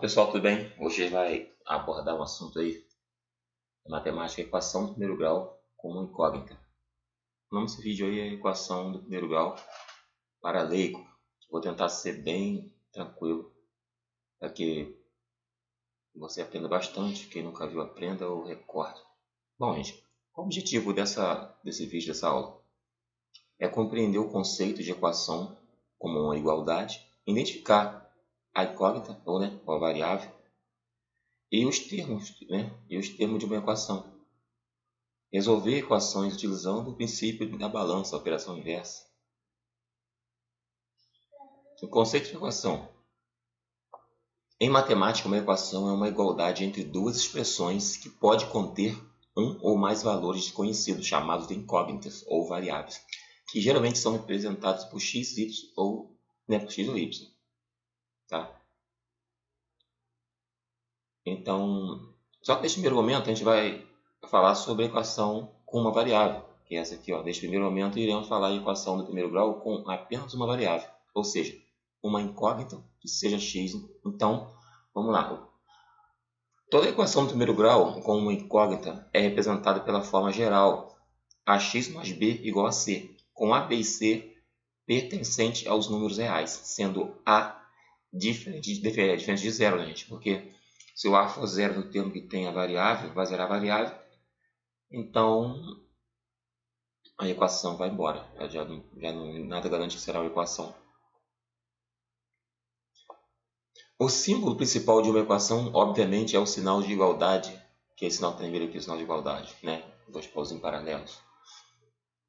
Pessoal, tudo bem? Hoje vai abordar um assunto aí, matemática, equação do primeiro grau como incógnita. O nome desse vídeo aí é equação do primeiro grau para leigo. Vou tentar ser bem tranquilo, para que você aprenda bastante, quem nunca viu aprenda ou recorde. Bom, gente, qual o objetivo desse vídeo, dessa aula? É compreender o conceito de equação como uma igualdade, identificar a incógnita ou a variável, e os termos de uma equação. Resolver equações utilizando o princípio da balança, a operação inversa. O conceito de equação. Em matemática, uma equação é uma igualdade entre duas expressões que pode conter um ou mais valores desconhecidos, chamados de incógnitas ou variáveis, que geralmente são representados por x, y ou por x ou y. Tá? Então, só que neste primeiro momento a gente vai falar sobre a equação com uma variável, que é essa aqui. Neste primeiro momento iremos falar em equação do primeiro grau com apenas uma variável, ou seja, uma incógnita que seja x. Então, vamos lá. Toda equação do primeiro grau com uma incógnita é representada pela forma geral ax mais b igual a c, com a, b e c pertencente aos números reais, sendo a diferente de zero, gente, porque se o a for zero no termo que tem a variável, vai zerar a variável, então a equação vai embora. Nada garante que será uma equação. O símbolo principal de uma equação, obviamente, é o sinal de igualdade, que é esse sinal que está aqui, o sinal de igualdade, dois pauzinhos paralelos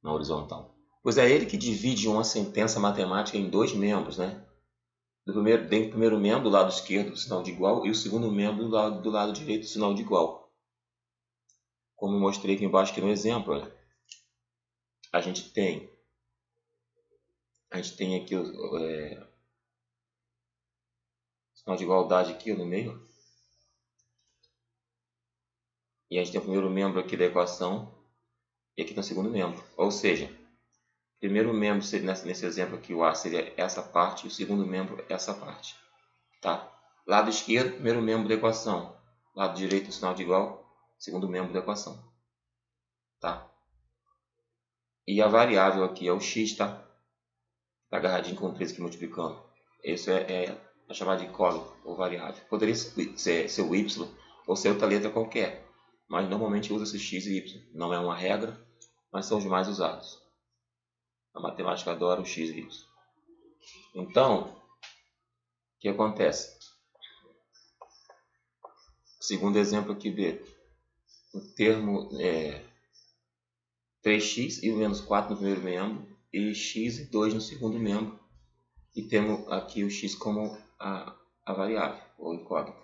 na horizontal. Pois é ele que divide uma sentença matemática em dois membros, do primeiro membro do lado esquerdo, o sinal de igual, e o segundo membro do lado direito, o sinal de igual. Como eu mostrei aqui embaixo aqui no exemplo, olha, a gente tem aqui o sinal de igualdade aqui no meio. E a gente tem o primeiro membro aqui da equação e aqui tem o segundo membro. Ou seja, o primeiro membro, nesse exemplo aqui, o A seria essa parte e o segundo membro essa parte. Tá? Lado esquerdo, primeiro membro da equação. Lado direito, o sinal de igual, segundo membro da equação. Tá? E a variável aqui é o x, tá? Tá agarradinho com o 13 aqui multiplicando. Isso é chamado de incógnita ou variável. Poderia ser o y ou ser outra letra qualquer, mas normalmente usa-se x e y. Não é uma regra, mas são os mais usados. A matemática adora o x e y. Então, o que acontece? Segundo exemplo aqui B, o termo 3x e menos 4 no primeiro membro e x e 2 no segundo membro. E temos aqui o x como a variável, ou incógnita.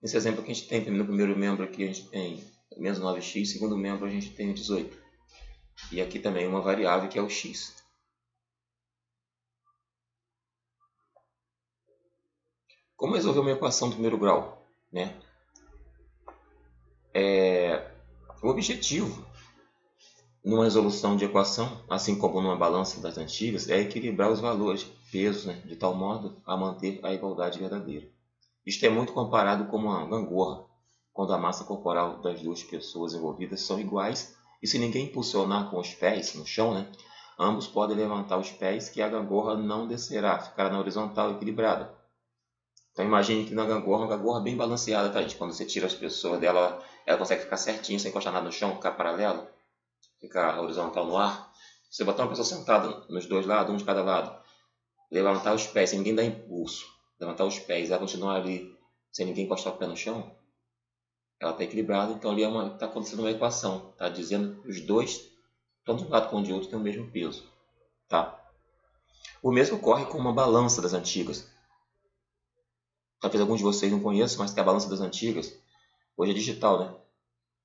Nesse exemplo aqui a gente tem, no primeiro membro aqui a gente tem menos 9x, segundo membro a gente tem 18. E aqui também uma variável que é o x. Como resolver uma equação do primeiro grau? O objetivo numa resolução de equação, assim como numa balança das antigas, é equilibrar os valores, pesos, de tal modo a manter a igualdade verdadeira. Isto é muito comparado com uma gangorra, quando a massa corporal das duas pessoas envolvidas são iguais e se ninguém impulsionar com os pés no chão, ambos podem levantar os pés que a gangorra não descerá, ficará na horizontal equilibrada. Então imagine que na gangorra, uma gangorra bem balanceada, tá, gente? Quando você tira as pessoas dela, ela consegue ficar certinho, sem encostar nada no chão, ficar paralelo, ficar horizontal no ar. Você botar uma pessoa sentada nos dois lados, um de cada lado, levantar os pés sem ninguém dar impulso, levantar os pés, ela continuar ali sem ninguém encostar o pé no chão, ela está equilibrada, então ali está acontecendo uma equação, está dizendo que os dois, tanto de um lado quanto de outro, têm o mesmo peso. Tá? O mesmo ocorre com uma balança das antigas. Talvez alguns de vocês não conheçam, mas que a balança das antigas, hoje é digital,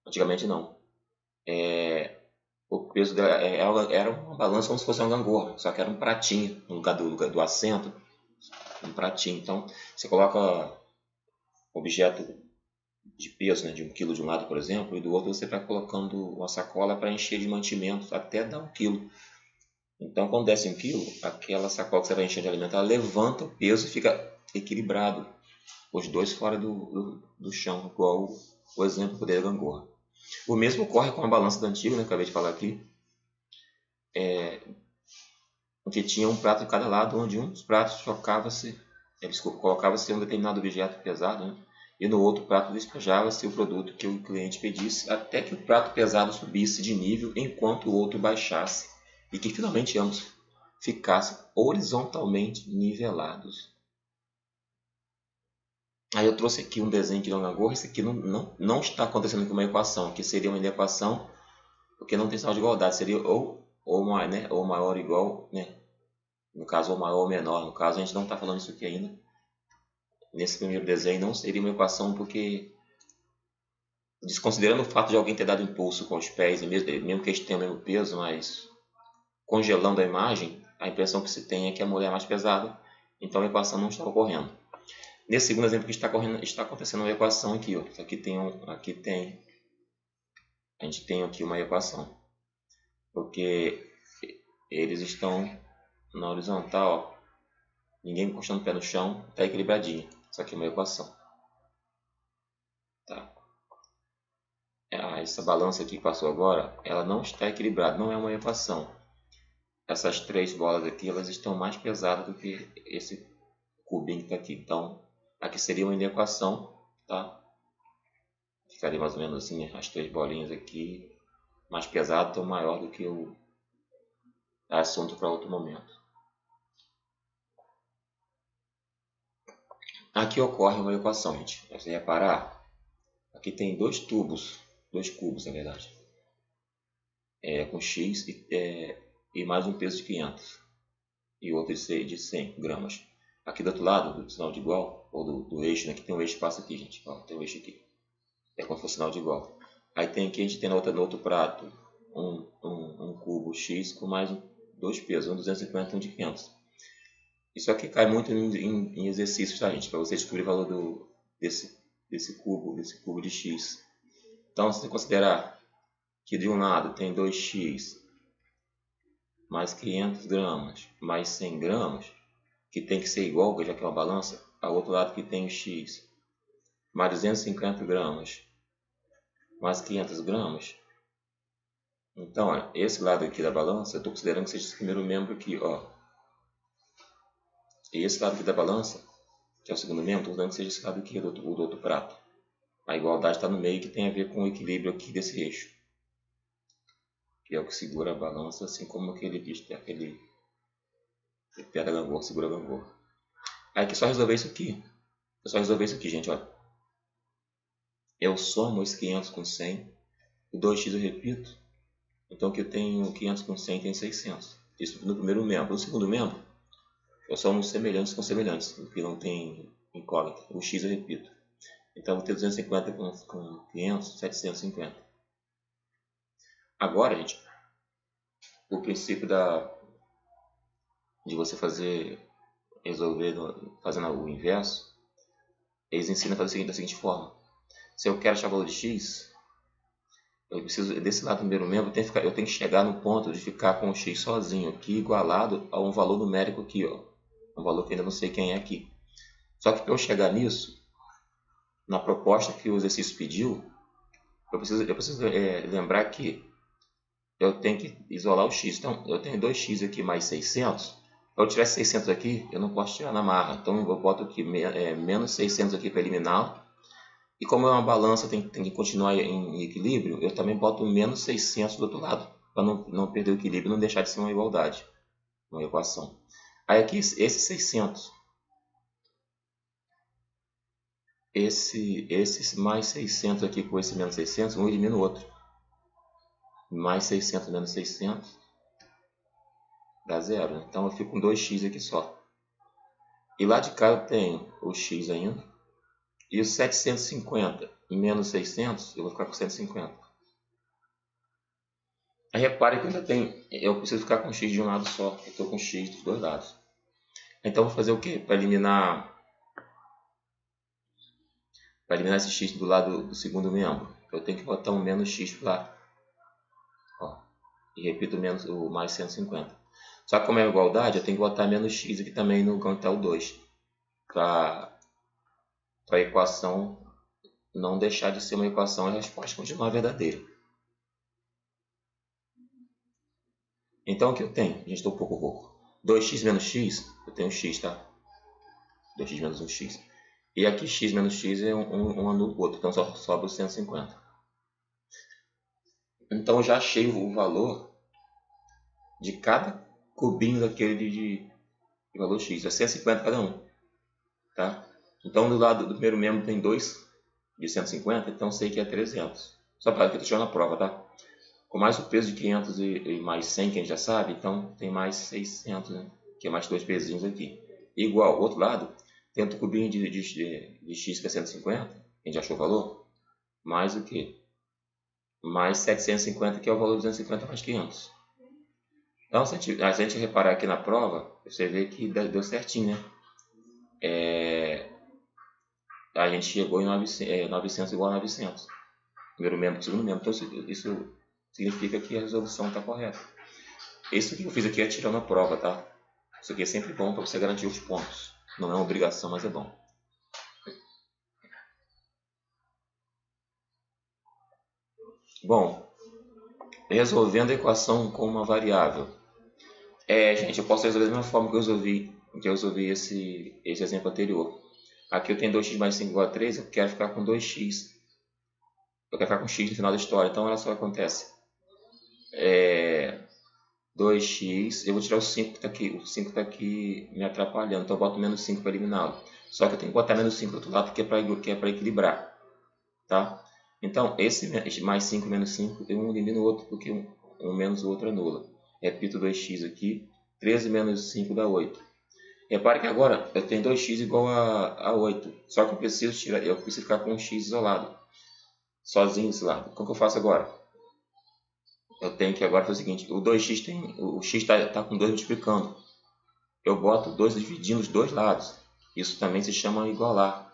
Antigamente não. O peso dela era uma balança como se fosse uma gangorra, só que era um pratinho no lugar do assento, um pratinho. Então, você coloca objeto de peso, de 1 kg de um lado, por exemplo, e do outro você vai colocando uma sacola para encher de mantimentos até dar 1 kg. Então, quando desce 1 kg, aquela sacola que você vai encher de alimento, ela levanta o peso e fica equilibrado. Os dois fora do chão, igual o exemplo da gangorra. O mesmo ocorre com a balança da antiga, né, que eu acabei de falar aqui. Que tinha um prato em cada lado, onde um dos pratos colocava-se um determinado objeto pesado, né? E no outro prato despejava-se o produto que o cliente pedisse, até que o prato pesado subisse de nível enquanto o outro baixasse, e que finalmente ambos ficassem horizontalmente nivelados. Aí eu trouxe aqui um desenho de gangorra. Isso aqui não está acontecendo com uma equação, que seria uma equação, porque não tem sinal de igualdade, seria ou maior ou igual, né? No caso, ou maior ou menor. No caso, a gente não está falando isso aqui ainda. Nesse primeiro desenho não seria uma equação, porque, desconsiderando o fato de alguém ter dado impulso com os pés, mesmo que eles tenham o mesmo peso, mas congelando a imagem, a impressão que se tem é que a mulher é mais pesada, então a equação não está ocorrendo. Nesse segundo exemplo que está acontecendo uma equação aqui, ó. A gente tem aqui uma equação, porque eles estão na horizontal, ó. Ninguém encostando o pé no chão, está equilibradinho. Isso aqui é uma equação. Tá. Essa balança aqui que passou agora, ela não está equilibrada, não é uma equação. Essas três bolas aqui, elas estão mais pesadas do que esse cubinho que está aqui. Então, aqui seria uma equação, tá? Ficaria mais ou menos assim, as três bolinhas aqui, mais pesado ou maior do que o assunto para outro momento. Aqui ocorre uma equação, gente. Você reparar, aqui tem dois cubos, na verdade, com x e mais um peso de 500 e outro de 100 gramas. Aqui do outro lado, do sinal de igual, ou do eixo, né, que tem um eixo que passa aqui, gente. Ó, tem um eixo aqui. É como se fosse sinal de igual. Aí tem aqui, a gente tem no outro prato um cubo x com mais dois pesos, um 250 e um de 500. Isso aqui cai muito em exercícios, tá, gente? Para você descobrir o valor desse cubo de x. Então, se você considerar que de um lado tem 2x mais 500 gramas mais 100 gramas, que tem que ser igual, já que é uma balança, ao outro lado que tem o x mais 250 gramas mais 500 gramas. Então, olha, esse lado aqui da balança, eu estou considerando que seja esse primeiro membro aqui, ó. E esse lado aqui da balança, que é o segundo membro, estou considerando que seja esse lado aqui do outro prato. A igualdade está no meio, que tem a ver com o equilíbrio aqui desse eixo, que é o que segura a balança, assim como aquele bicho, aquele pé da gangorra, segura a gangorra. Aí que é só resolver isso aqui. É só resolver isso aqui, gente, olha. Eu somo esse 500 com 100, o 2x eu repito. Então aqui eu tenho 500 com 100, tem 600. Isso no primeiro membro. No segundo membro, eu somo semelhantes com semelhantes, porque não tem incógnita. O x eu repito. Então vou ter 250 com 500, 750. Agora, gente, o princípio de você resolver fazendo o inverso, eles ensinam a fazer da seguinte forma. Se eu quero achar o valor de x, eu preciso, desse lado do primeiro membro, eu tenho que chegar no ponto de ficar com o x sozinho aqui, igualado a um valor numérico aqui, ó. Um valor que ainda não sei quem é aqui. Só que para eu chegar nisso, na proposta que o exercício pediu, eu preciso lembrar que eu tenho que isolar o x. Então, eu tenho 2x aqui mais 600. Se eu tiver 600 aqui, eu não posso tirar na marra. Então, eu boto aqui menos 600 aqui para eliminá-lo. E como é uma balança, tem que continuar em equilíbrio, eu também boto menos 600 do outro lado, para não perder o equilíbrio e não deixar de ser uma igualdade, uma equação. Aí aqui, esse 600, esse mais 600 aqui com esse menos 600, um elimina o outro. Mais 600 menos 600 dá zero. Então eu fico com 2x aqui só. E lá de cá eu tenho o x ainda. E o 750 menos 600, eu vou ficar com 150. Aí repare que eu preciso ficar com x de um lado só. Eu estou com x dos dois lados. Então eu vou fazer o quê? Para eliminar esse x do lado do segundo membro, eu tenho que botar um menos x lá. Ó, e repito o mais 150. Só que como é igualdade, eu tenho que botar menos x aqui também no onde está o 2. Para para a equação não deixar de ser uma equação e a resposta continuar verdadeira. Então o que eu tenho? A gente está um pouco rouco. 2x menos x, eu tenho x, tá? 2x menos 1x. E aqui x menos x é um anula o outro, então só sobra o 150. Então eu já achei o valor de cada cubinho daquele de valor x. É 150 cada um. Tá? Então do lado do primeiro membro tem 2 de 150, então sei que é 300. Só para que eu estou na prova, tá? Com mais o peso de 500 e mais 100, que a gente já sabe, então tem mais 600, né? Que é mais 2 pezinhos aqui. Igual, outro lado, tem outro cubinho de x que é 150, a gente achou o valor, mais o que? Mais 750, que é o valor de 250 mais 500. Então, se a gente reparar aqui na prova, você vê que deu certinho, né? A gente chegou em 900 igual a 900. Primeiro membro, segundo membro. Então, isso significa que a resolução está correta. Isso que eu fiz aqui é tirando a prova, tá? Isso aqui é sempre bom para você garantir os pontos. Não é uma obrigação, mas é bom. Bom, resolvendo a equação com uma variável. Gente, eu posso resolver da mesma forma que eu resolvi esse exemplo anterior. Aqui eu tenho 2x mais 5 igual a 3, eu quero ficar com 2x. Eu quero ficar com x no final da história, então olha só o que acontece. 2x, eu vou tirar o 5 que está aqui, o 5 está aqui me atrapalhando, então eu boto menos 5 para eliminá-lo. Só que eu tenho que botar menos 5 do outro lado porque é para equilibrar. Tá? Então, esse mais 5 menos 5, um elimina o outro porque um menos o outro anula. Repito 2x aqui, 13 menos 5 dá 8. Repare que agora eu tenho 2x igual a 8, só que eu preciso ficar com um x isolado, sozinho desse lado. Como que eu faço agora? Eu tenho que agora fazer o seguinte, o x está com 2 multiplicando. Eu boto 2 dividindo os dois lados. Isso também se chama igualar.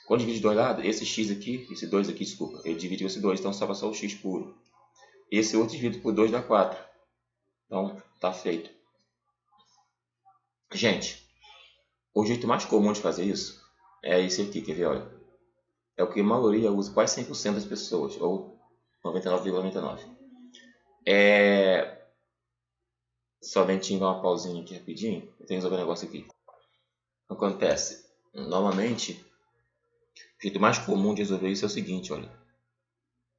Quando divide os dois lados, esse x aqui, esse 2 aqui, desculpa, ele divide esse 2, então sobra só o x puro. Esse outro dividido por 2 dá 4. Então, está feito. Gente, o jeito mais comum de fazer isso é esse aqui, quer ver? Olha. É o que a maioria usa, quase 100% das pessoas, ou 99,99. Só dentinho, dar uma pausinha aqui rapidinho. Eu tenho que resolver um negócio aqui. Acontece, normalmente, o jeito mais comum de resolver isso é o seguinte, olha.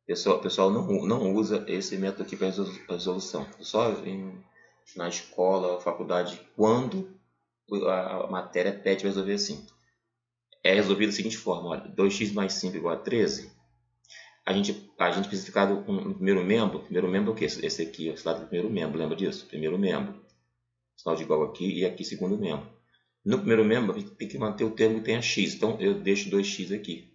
O pessoal não usa esse método aqui para resolução. Só na escola ou faculdade, quando a matéria pede para resolver assim. É resolvido da seguinte forma, olha, 2x mais 5 igual a 13. A gente precisa ficar no primeiro membro. Primeiro membro é o quê? Esse aqui, esse lado do primeiro membro, lembra disso? Primeiro membro. Sinal de igual aqui e aqui segundo membro. No primeiro membro, a gente tem que manter o termo que tenha x. Então, eu deixo 2x aqui.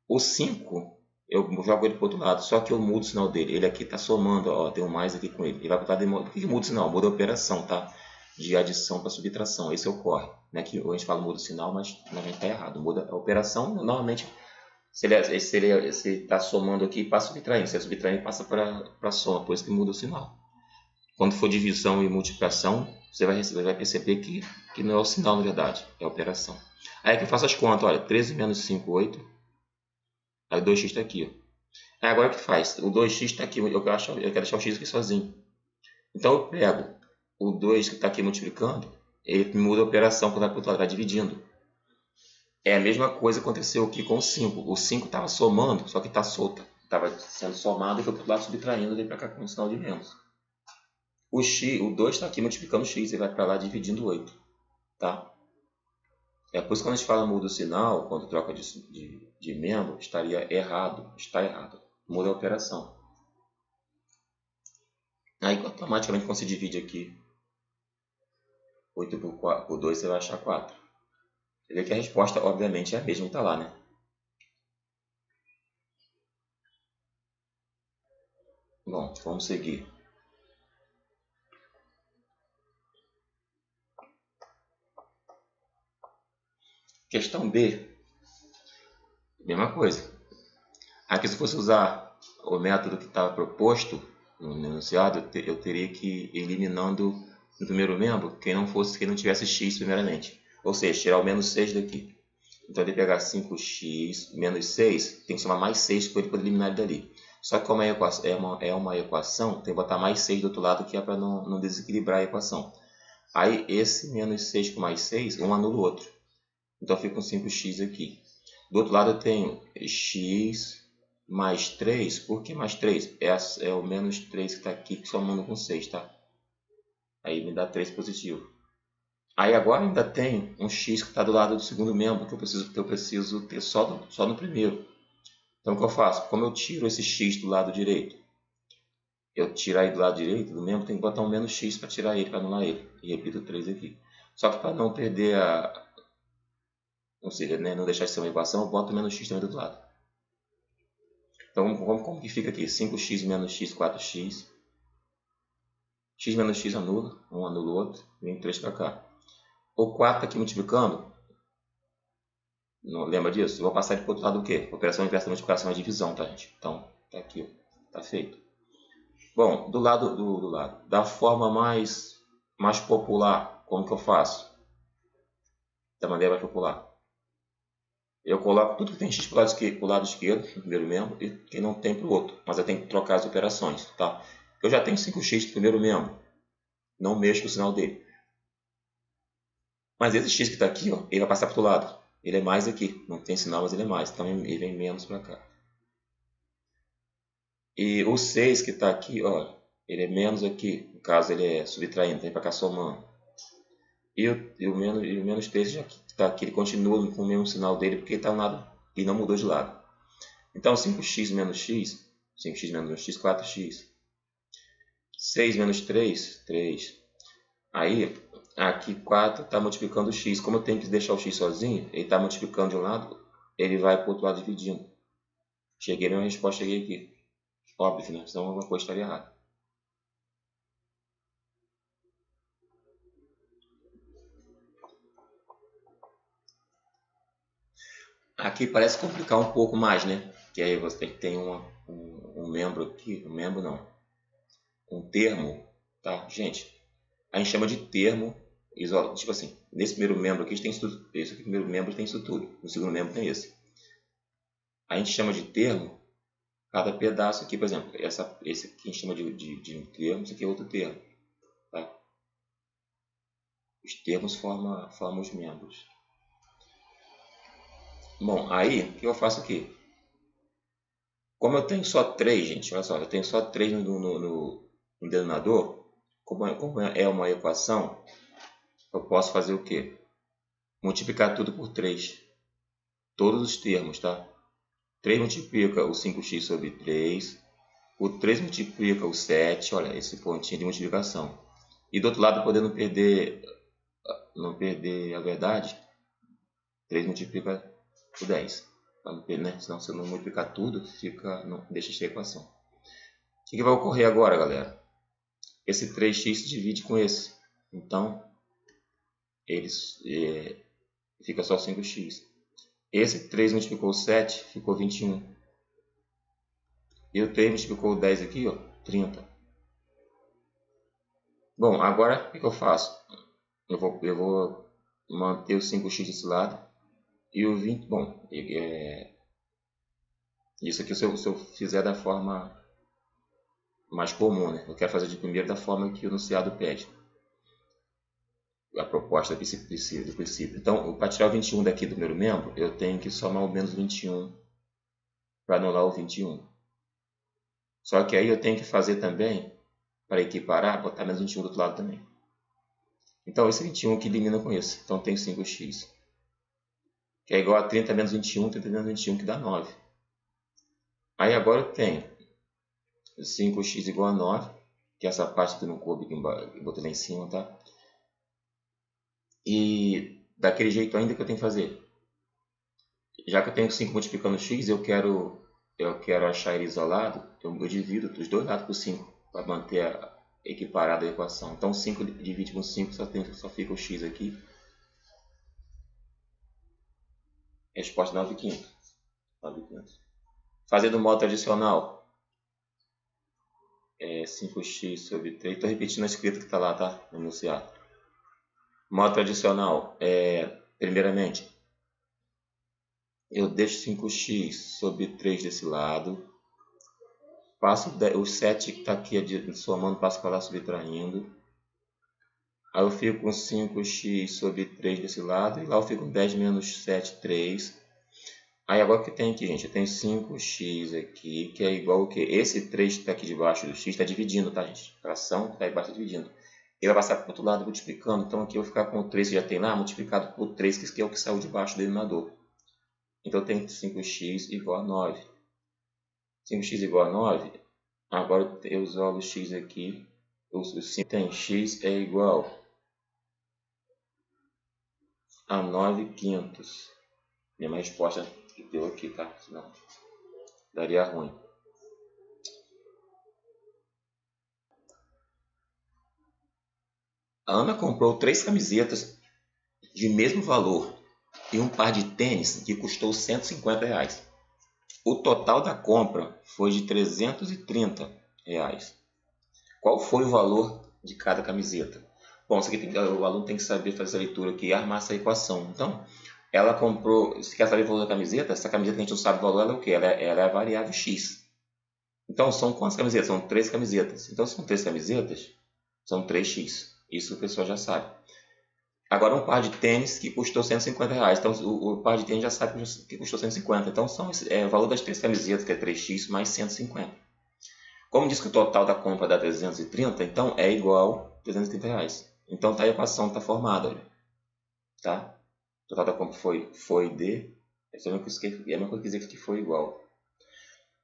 O 5, eu jogo ele para o outro lado, só que eu mudo o sinal dele. Ele aqui está somando, ó, tem um mais aqui com ele. Ele vai para o lado. Por que muda o sinal? Muda a operação, tá? De adição para subtração. Esse ocorre. Né? Que a gente fala muda o sinal, mas na gente está errado. Muda a operação, normalmente. Se ele está somando aqui, passa subtraindo. Se é subtraindo, passa para a soma, por isso que muda o sinal. Quando for divisão e multiplicação, você vai perceber que não é o sinal, na verdade, é a operação. Aí que eu faço as contas, olha, 13 menos 5, 8. Aí o 2x está aqui. Aí agora o que faz? O 2x está aqui, eu quero deixar o x aqui sozinho. Então eu pego o 2 que está aqui multiplicando, ele muda a operação quando vai para o outro lado, vai dividindo. É a mesma coisa que aconteceu aqui com o 5. O 5 estava somando, só que está solta. Estava sendo somado e foi para o lado subtraindo, veio para cá com um sinal de menos. O 2 está aqui multiplicando o x e vai para lá dividindo 8. Tá? É por isso que quando a gente fala muda o sinal, quando troca de membro, estaria errado. Está errado. Muda a operação. Aí automaticamente quando você divide aqui 8 por 2, você vai achar 4. Você vê que a resposta, obviamente, é a mesma que está lá, né? Bom, vamos seguir. Questão B. Mesma coisa. Aqui, se fosse usar o método que estava proposto no enunciado, eu teria que ir eliminando no primeiro membro quem não tivesse x primeiramente. Ou seja, tirar o menos 6 daqui. Então eu tenho que pegar 5x menos 6, tem que somar mais 6 para ele poder eliminar ele dali. Só que como é uma equação, tem que botar mais 6 do outro lado, que é para não desequilibrar a equação. Aí esse menos 6 com mais 6, um anula o outro. Então fica com 5x aqui. Do outro lado eu tenho x mais 3. Por que mais 3? É o menos 3 que está aqui, somando com 6, tá? Aí me dá 3 positivo. Aí agora ainda tem um x que está do lado do segundo membro, que eu preciso ter só no primeiro. Então o que eu faço? Como eu tiro esse x do lado direito, eu tirar aí do lado direito do membro, tem que botar um menos x para tirar ele, para anular ele. E repito 3 aqui. Só que para não perder ou seja, né, não deixar de ser uma equação, eu boto menos x também do outro lado. Então como que fica aqui? 5x menos x, 4x. X menos x anula, um anula o outro, vem 3 para cá. O 4 aqui multiplicando, não lembra disso? Eu vou passar ele para o outro lado do quê? Operação inversa da multiplicação é divisão, tá, gente? Então, tá aqui, ó, tá feito. Bom, do lado, da forma mais popular, como que eu faço? Da maneira mais popular. Eu coloco tudo que tem x para o lado esquerdo, no primeiro membro, e quem não tem para o outro. Mas eu tenho que trocar as operações, tá? Eu já tenho 5x no primeiro membro. Não mexo com o sinal dele. Mas esse x que está aqui, ó, ele vai passar para o outro lado. Ele é mais aqui. Não tem sinal, mas ele é mais. Então ele vem menos para cá. E o 6 que está aqui, ó, ele é menos aqui. No caso, ele é subtraindo, vem para cá somando. E o menos 3 já está aqui. Ele continua com o mesmo sinal dele, porque ele está no lado e não mudou de lado. Então 5x menos x, 5x menos x, 4x. 6 menos 3, 3. Aí, aqui 4 está multiplicando o x. Como eu tenho que deixar o x sozinho, ele está multiplicando de um lado, ele vai para o outro lado dividindo. Cheguei na minha resposta, cheguei aqui. Óbvio, né? Senão alguma coisa estaria errada. Aqui parece complicar um pouco mais, né? Que aí você tem que ter um membro aqui, um membro não, um termo, tá? Gente, a gente chama de termo isolado. Tipo assim, nesse primeiro membro aqui tem isso, esse aqui, primeiro membro tem isso tudo. No segundo membro tem esse. A gente chama de termo cada pedaço aqui, por exemplo, esse aqui a gente chama de um termo, esse aqui é outro termo, tá? Os termos formam os membros. Bom, aí, o que eu faço aqui? Como eu tenho só 3, gente, olha só, eu tenho só 3 no denominador, como é uma equação, eu posso fazer o quê? Multiplicar tudo por 3. Todos os termos, tá? 3 multiplica o 5x sobre 3. O 3 multiplica o 7, olha, esse pontinho de multiplicação. E do outro lado, poder não perder a verdade, 3 multiplica o 10. Né? Senão, se eu não multiplicar tudo, não deixa de ter equação. O que vai ocorrer agora, galera? Esse 3x se divide com esse. Então, fica só 5x. Esse 3 multiplicou 7, ficou 21. E o 3 multiplicou 10 aqui, ó, 30. Bom, agora o que eu faço? Eu vou manter o 5x desse lado. E o 20, bom, isso aqui se eu fizer da forma mais comum, né? Eu quero fazer de primeiro da forma que o enunciado pede. A proposta do princípio. Então, para tirar o 21 daqui do primeiro membro, eu tenho que somar o menos 21 para anular o 21. Só que aí eu tenho que fazer também, para equiparar, botar menos 21 do outro lado também. Então, esse 21 que elimina com esse. Então, tem 5x. Que é igual a 30 menos 21, 30 menos 21, que dá 9. Aí agora eu tenho 5x igual a 9, que é essa parte que não coube, que eu botei lá em cima, tá? E daquele jeito ainda que eu tenho que fazer. Já que eu tenho 5 multiplicando x, eu quero achar ele isolado, eu divido os dois lados por 5, para manter equiparada a equação. Então 5 divide com 5, só fica o x aqui. Resposta 9,500. Fazendo o modo tradicional, 5x sobre 3. Estou repetindo a escrita que está lá, tá? No enunciado. Modo tradicional, primeiramente, eu deixo 5x sobre 3 desse lado, passo o 7 que está aqui somando, passo para lá subtraindo. Aí eu fico com 5x sobre 3 desse lado, e lá eu fico com 10 menos 7, 3. Aí agora o que tem aqui, gente? Eu tenho 5x aqui, que é igual o quê? Esse 3 que está aqui debaixo do x está dividindo, tá, gente? Fração que está debaixo está dividindo. Ele vai passar para o outro lado multiplicando. Então aqui eu vou ficar com o 3 que já tem lá, multiplicado por 3, que é o que saiu debaixo do denominador. Então eu tenho 5x igual a 9. 5x igual a 9. Agora eu isolo o x aqui. O 5 tem x é igual a 9/5. Minha resposta que deu aqui, tá? Senão daria ruim. A Ana comprou 3 camisetas de mesmo valor e um par de tênis que custou R$150. O total da compra foi de R$330. Qual foi o valor de cada camiseta? Bom, isso aqui o aluno tem que saber fazer a leitura aqui e armar essa equação. Então, ela comprou, se quer saber o valor da camiseta, essa camiseta que a gente não sabe o valor, ela é o quê? Ela é a variável x. Então, são quantas camisetas? São 3 camisetas. Então, se são 3 camisetas, são 3x. Isso o pessoal já sabe. Agora, um par de tênis que custou R$150. Então, o par de tênis já sabe que custou 150. Então, o valor das 3 camisetas, que é 3x, mais 150. Como diz que o total da compra dá 330, então é igual a R$330. Então, tá, a equação está formada. Olha. Tá? O total da compra foi de... É a mesma coisa que dizer que foi igual.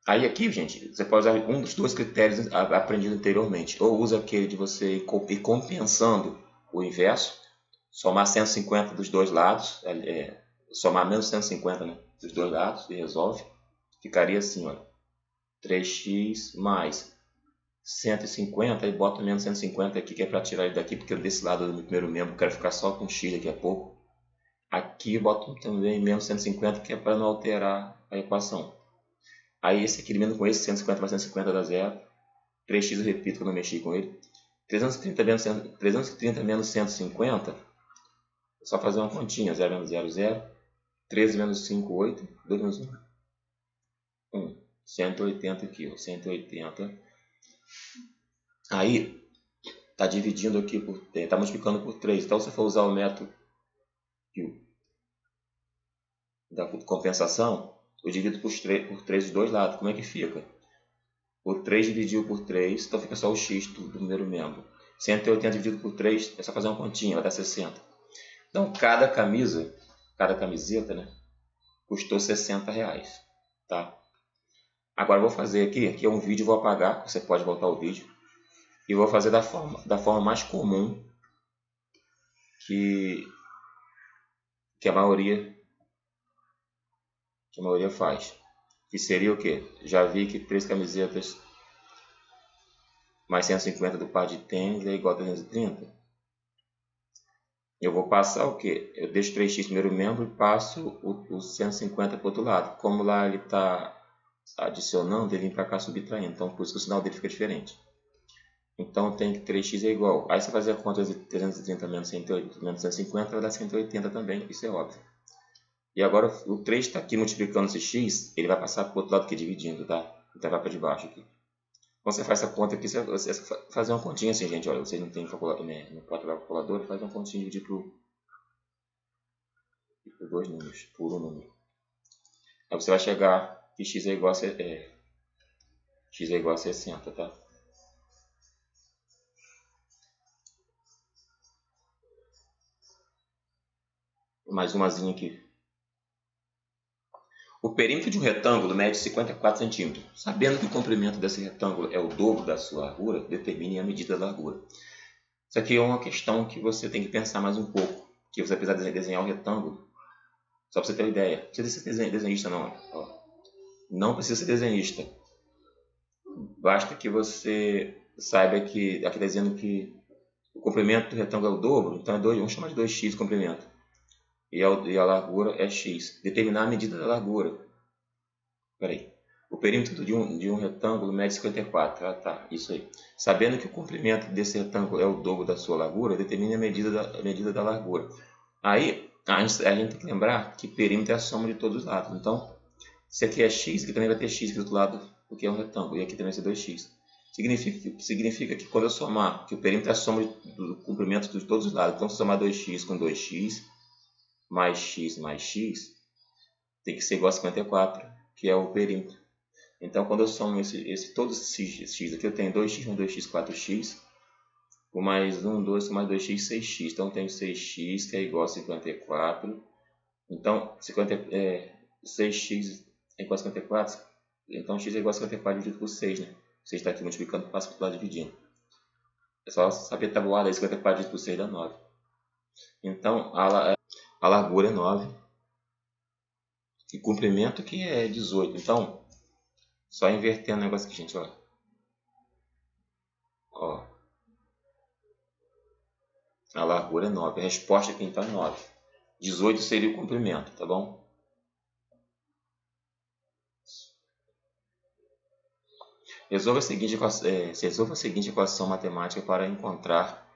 Aí aqui, gente, você pode usar um dos dois critérios aprendidos anteriormente. Ou usa aquele de você ir compensando o inverso, somar 150 dos dois lados, somar menos 150, né, dos dois lados e resolve. Ficaria assim, olha, 3x mais 150 e bota menos 150 aqui, que é para tirar ele daqui, porque desse lado do primeiro membro eu quero ficar só com x daqui a pouco. Aqui eu boto também menos 150, que é para não alterar a equação. Aí esse aqui elimino com esse, 150 mais 150 dá 0. 3x eu repito que eu não mexi com ele. 330 menos 150, é só fazer uma continha. 0 menos 0, 0. 13 menos 5, 8. 2 menos 1, 1. 180 aqui, ó. 180. Aí, está dividindo aqui, está multiplicando por 3. Então, se você for usar o método da compensação, eu divido por 3 dos dois lados. Como é que fica? O 3 dividido por 3, então fica só o x do primeiro membro. 180 dividido por 3, é só fazer uma continha, vai dar 60. Então, cada camiseta, né, custou R$60. Tá? Agora, eu vou fazer aqui é um vídeo, vou apagar, você pode voltar o vídeo. E vou fazer da forma mais comum que a maioria faz. Que seria o quê? Já vi que 3 camisetas mais 150 do par de tênis é igual a 330. Eu vou passar o quê? Eu deixo 3x no primeiro membro e passo o 150 para o outro lado. Como lá ele está adicionando, ele vem para cá subtraindo. Então, por isso que o sinal dele fica diferente. Então, tem que 3x é igual. Aí você fazer a conta de 330 menos 150 vai dar 180 também. Isso é óbvio. E agora o 3 está aqui multiplicando esse x, ele vai passar para o outro lado aqui dividindo, tá? Então vai para debaixo aqui. Quando você faz essa conta aqui, você fazer uma continha assim, gente, olha, vocês não tem calculador, né? Não pode trabalhar com calculadora, faz uma continha e dividir por 2 números, por um número. Aí você vai chegar que x é igual a 60, tá? Mais umazinha aqui. O perímetro de um retângulo mede 54 cm. Sabendo que o comprimento desse retângulo é o dobro da sua largura, determine a medida da largura. Isso aqui é uma questão que você tem que pensar mais um pouco. Que você precisa desenhar o retângulo. Só para você ter uma ideia. Não precisa ser desenhista não. Ó. Não precisa ser desenhista. Basta que você saiba que aqui está dizendo que o comprimento do retângulo é o dobro. Então vamos chamar de 2x o comprimento. E a largura é x. Determinar a medida da largura. Espera aí. O perímetro de um retângulo mede 54. Ah, tá. Isso aí. Sabendo que o comprimento desse retângulo é o dobro da sua largura, determine a medida da largura. Aí, a gente tem que lembrar que perímetro é a soma de todos os lados. Então, se aqui é x, aqui também vai ter x aqui do outro lado, porque é um retângulo, e aqui também vai ser 2x. Significa que quando eu somar, que o perímetro é a soma do comprimento de todos os lados. Então, se somar 2x com 2x, mais x, tem que ser igual a 54, que é o perímetro. Então, quando eu somo todos esses x aqui, eu tenho 2x mais 2x, 4x, com mais 1, 2, com mais 2x, 6x. Então, eu tenho 6x, que é igual a 54. Então, 6x é igual a 54. Então, x é igual a 54 dividido por 6, né? 6 está aqui multiplicando, passa para o lado dividindo. É só saber tabuar, aí 54 dividido por 6 dá 9. Então, a largura é 9. E comprimento que é 18. Então, só invertendo o negócio aqui, gente, ó. A largura é 9. A resposta aqui então é 9. 18 seria o comprimento, tá bom? Resolva a seguinte equação matemática para encontrar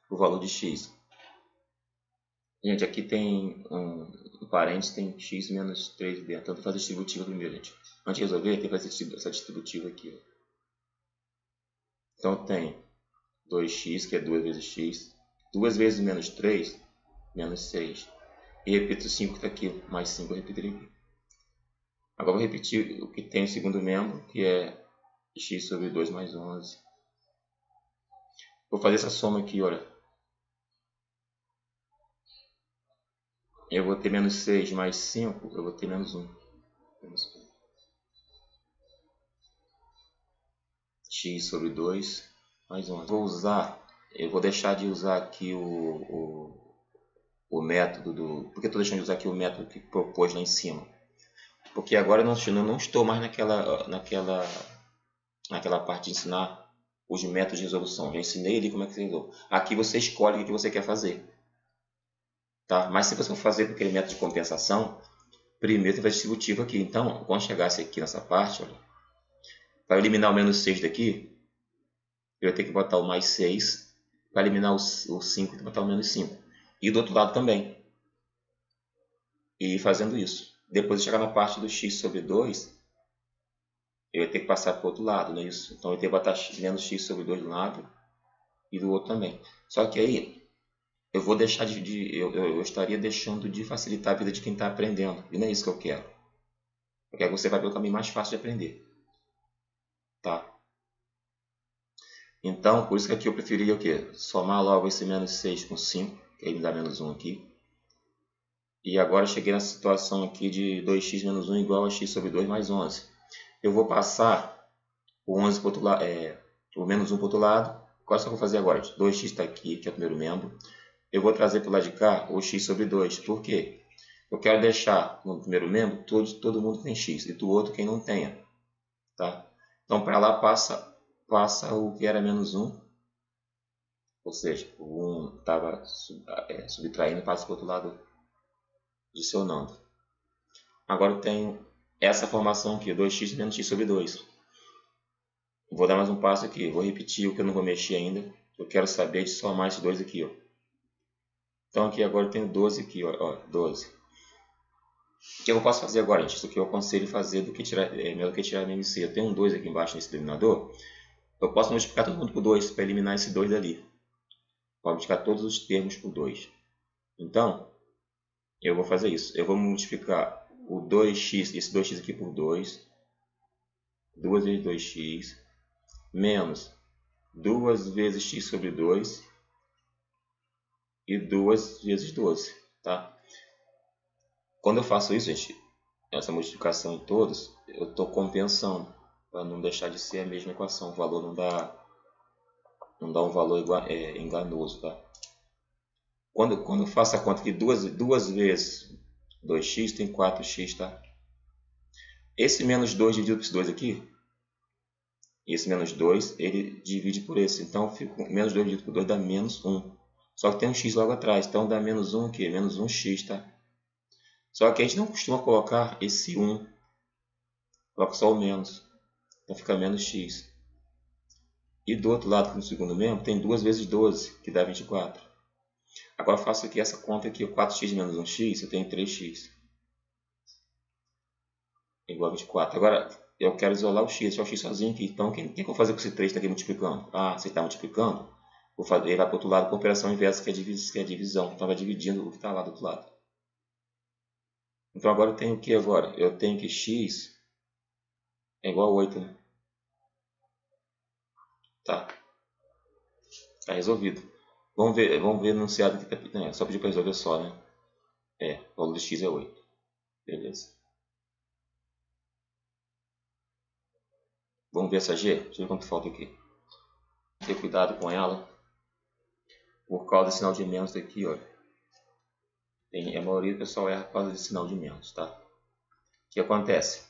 o valor de x. Gente, aqui tem um parênteses, tem x menos 3 dentro. Então, eu vou fazer distributiva primeiro, gente. Antes de resolver, tem que fazer essa distributiva aqui. Ó. Então, tem 2x, que é 2 vezes x. 2 vezes menos 3, menos 6. E repito o 5 que está aqui, mais 5 eu repetirei aqui. Agora vou repetir o que tem no segundo membro, que é x sobre 2 mais 11. Vou fazer essa soma aqui, olha. Eu vou ter menos 6 mais 5, eu vou ter menos 1. X sobre 2 mais 11. Eu vou deixar de usar aqui o método do... Por que estou deixando de usar aqui o método que propôs lá em cima? Porque agora eu não estou mais naquela parte de ensinar os métodos de resolução. Já ensinei ali como é que você resolve. Aqui você escolhe o que você quer fazer. Tá? Mas se você for fazer com aquele método de compensação, primeiro você vai distributivo aqui. Então, quando chegasse aqui nessa parte, olha, para eliminar o menos 6 daqui, eu vou ter que botar o mais 6. Para eliminar o 5, eu vou botar o menos 5. E do outro lado também. E fazendo isso. Depois de chegar na parte do x sobre 2, eu vou ter que passar para o outro lado, não é isso? Então eu vou ter que botar menos x sobre 2 de um lado e do outro também. Só que aí eu vou deixar eu estaria deixando de facilitar a vida de quem está aprendendo. E não é isso que eu quero. Eu quero que você vá pelo caminho mais fácil de aprender. Tá? Então, por isso que aqui eu preferia o quê? Somar logo esse menos 6 com 5, que aí me dá menos 1 aqui. E agora eu cheguei na situação aqui de 2x menos 1 igual a x sobre 2 mais 11. Eu vou passar o 11 para o outro lado, o menos 1 para o outro lado. Qual é que eu vou fazer agora? 2x está aqui, que é o primeiro membro. Eu vou trazer para o lado de cá o x sobre 2. Por quê? Eu quero deixar no primeiro membro todo mundo tem x e do outro quem não tenha. Tá? Então, para lá passa o que era menos 1. Ou seja, o 1 estava subtraindo, passa para o outro lado, adicionando. Agora eu tenho essa formação aqui, 2x menos x sobre 2. Vou dar mais um passo aqui, vou repetir o que eu não vou mexer ainda. Eu quero saber de somar esses dois aqui. Ó. Então aqui agora eu tenho 12 aqui, ó, 12. O que eu posso fazer agora, gente? Isso aqui eu aconselho fazer do que tirar, melhor do que tirar MMC. Eu tenho um 2 aqui embaixo nesse denominador. Eu posso multiplicar todo mundo por 2 para eliminar esse 2 dali. Vou multiplicar todos os termos por 2. Então, eu vou fazer isso. Eu vou multiplicar o 2x, esse 2x aqui por 2. 2 vezes 2x. Menos 2 vezes x sobre 2. E 2 vezes 12. Tá? Quando eu faço isso, gente, essa multiplicação em todos, eu estou compensando. Para não deixar de ser a mesma equação. O valor não dá um valor enganoso. Tá? Quando eu faço a conta que 2 vezes 2x tem 4x, tá? Esse menos 2 dividido por esse 2 aqui, esse menos 2, ele divide por esse. Então, menos 2 dividido por 2 dá menos 1. Só que tem um x logo atrás, então dá menos 1 o quê? Menos 1x, tá? Só que a gente não costuma colocar esse 1, coloca só o menos. Então fica menos x. E do outro lado, no segundo membro, tem 2 vezes 12, que dá 24. Agora eu faço aqui essa conta aqui, 4x menos 1x, eu tenho 3x. Igual a 24. Agora, eu quero isolar o x, deixar o x sozinho aqui. Então, o que eu vou fazer com esse 3 que está aqui multiplicando? Ah, se está multiplicando, ele vai para o outro lado com a operação inversa, que é divisão. Então, vai dividindo o que está lá do outro lado. Então, agora eu tenho o que agora? Eu tenho que x é igual a 8, né? Tá. Tá resolvido. Vamos ver no enunciado aqui. Só pedir para resolver só, né? O valor de x é 8. Beleza. Vamos ver essa g? Deixa eu ver quanto falta aqui. Ter cuidado com ela. Por causa do sinal de menos daqui, olha. A maioria do pessoal erra por causa desse sinal de menos, tá? O que acontece?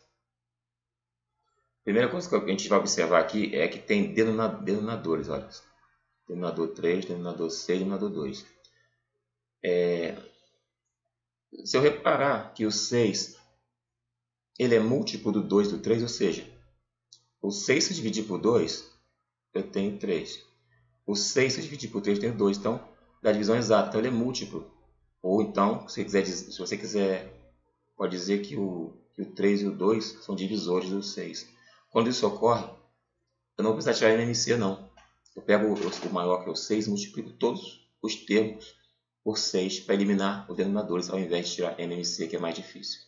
A primeira coisa que a gente vai observar aqui é que tem denominadores, olha. Denominador 3, denominador 6, denominador 2. Se eu reparar que o 6 ele é múltiplo do 2 do 3, ou seja, o 6 se dividir por 2, eu tenho 3. O 6 se dividir por 3, eu tenho 2. Então, dá divisão exata. Então, ele é múltiplo. Ou então, se você quiser, pode dizer que o 3 e o 2 são divisores do 6. Quando isso ocorre, eu não vou precisar tirar MMC, não. Eu pego o maior, que é o 6, e multiplico todos os termos por 6 para eliminar os denominadores, ao invés de tirar MMC, que é mais difícil.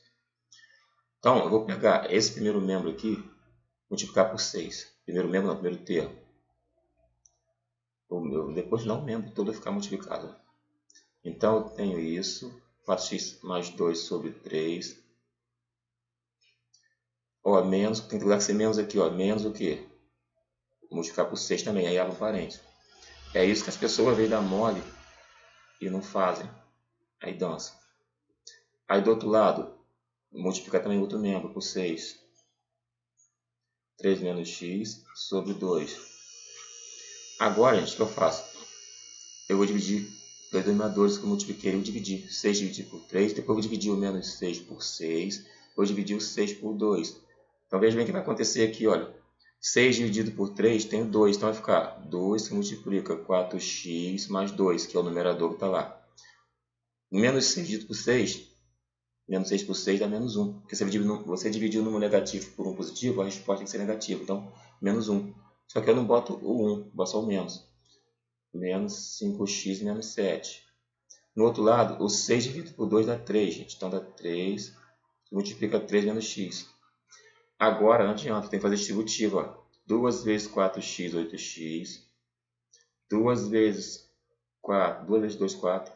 Então, eu vou pegar esse primeiro membro aqui, multiplicar por 6. Primeiro membro não, primeiro termo. Depois não, o membro todo vai ficar multiplicado. Então, eu tenho isso, 4x mais 2 sobre 3. Ó, menos, tem que ser menos aqui, ó, menos o quê? Vou multiplicar por 6 também, aí abre um parênteses. É isso que as pessoas veem da mole e não fazem. Aí dança. Aí do outro lado, multiplicar também o outro membro por 6. 3 menos x sobre 2. Agora, gente, o que eu faço? Eu vou dividir dois denominadores que eu multipliquei. Eu vou dividir 6 dividido por 3. Depois eu vou dividir o menos 6 por 6. Vou dividir o 6 por 2. Então veja bem o que vai acontecer aqui, olha. 6 dividido por 3 tem 2. Então vai ficar 2 que multiplica 4x mais 2, que é o numerador que está lá. Menos 6 dividido por 6. Menos 6 por 6 dá menos 1. Porque você dividiu o número negativo por um positivo, a resposta tem que ser negativa. Então, menos 1. Só que eu não boto o 1, boto só o menos. Menos 5x menos 7. No outro lado, o 6 dividido por 2 dá 3, gente. Então, dá 3. Multiplica 3 menos x. Agora, não adianta, tem que fazer distributivo. Ó. 2 vezes 4x, 8x. 2 vezes 4, 2 vezes 2, 4.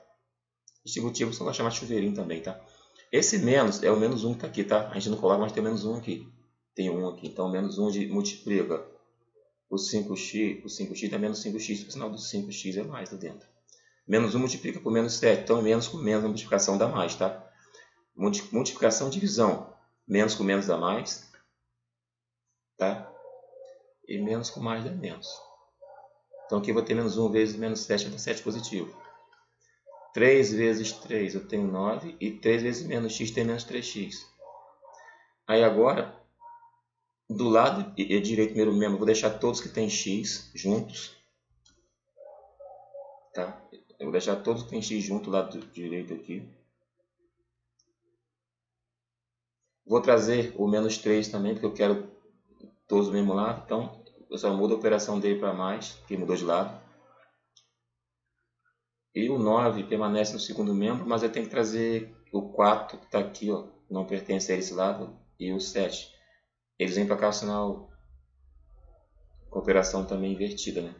Distributivo, só vai chamar de chuveirinho também, tá? Esse menos é o menos 1 que está aqui, tá? A gente não coloca, mas tem menos 1 aqui. Tem 1 aqui. Então, menos 1 multiplica o 5x dá menos 5x, por sinal do 5x é mais lá dentro. Menos 1 multiplica por menos 7. Então, menos com menos, a multiplicação dá mais, tá? Multiplicação, divisão. Menos com menos dá mais. Tá? E menos com mais dá menos. Então, aqui eu vou ter menos 1 vezes menos 7, vai dar 7 positivo. 3 vezes 3 eu tenho 9 e 3 vezes menos x tem menos 3x. Aí agora, do lado direito primeiro membro, eu vou deixar todos que tem x juntos. Tá? Eu vou deixar todos que tem x junto do lado direito aqui. Vou trazer o menos 3 também, porque eu quero todos do mesmo lado. Então, eu só mudo a operação dele para mais, que mudou de lado. E o 9 permanece no segundo membro, mas eu tenho que trazer o 4 que está aqui, ó, não pertence a esse lado, e o 7. Eles vêm para cá, o sinal com operação também invertida, né?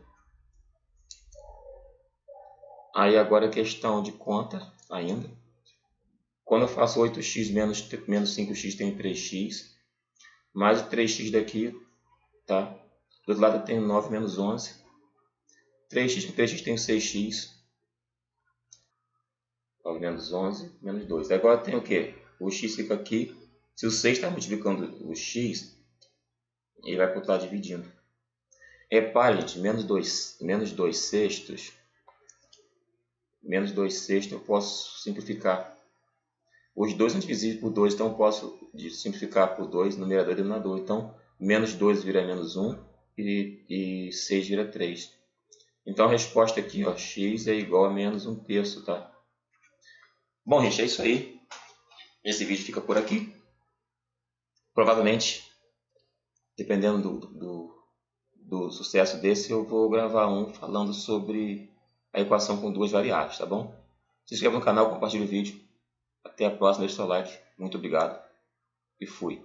Aí agora a questão de conta ainda. Quando eu faço 8x menos 5x tem 3x, mais o 3x daqui, tá? Do outro lado eu tenho 9 menos 11. 3x com 3x tem 6x. 9 menos 11, menos 2. Agora tem o que? O x fica aqui. Se o 6 está multiplicando o x, ele vai para o outro lado dividindo. Repare, gente, menos 2 sextos. Menos 2 sextos eu posso simplificar. Os dois são divisíveis por 2, então eu posso simplificar por 2, numerador e denominador. Então, menos 2 vira menos 1 e 6 vira 3. Então a resposta aqui, ó, x é igual a menos 1/3, tá? Bom, gente, é isso aí. Esse vídeo fica por aqui. Provavelmente, dependendo do sucesso desse, eu vou gravar um falando sobre a equação com duas variáveis, tá bom? Se inscreva no canal, compartilhe o vídeo. Até a próxima, deixe seu like. Muito obrigado e fui.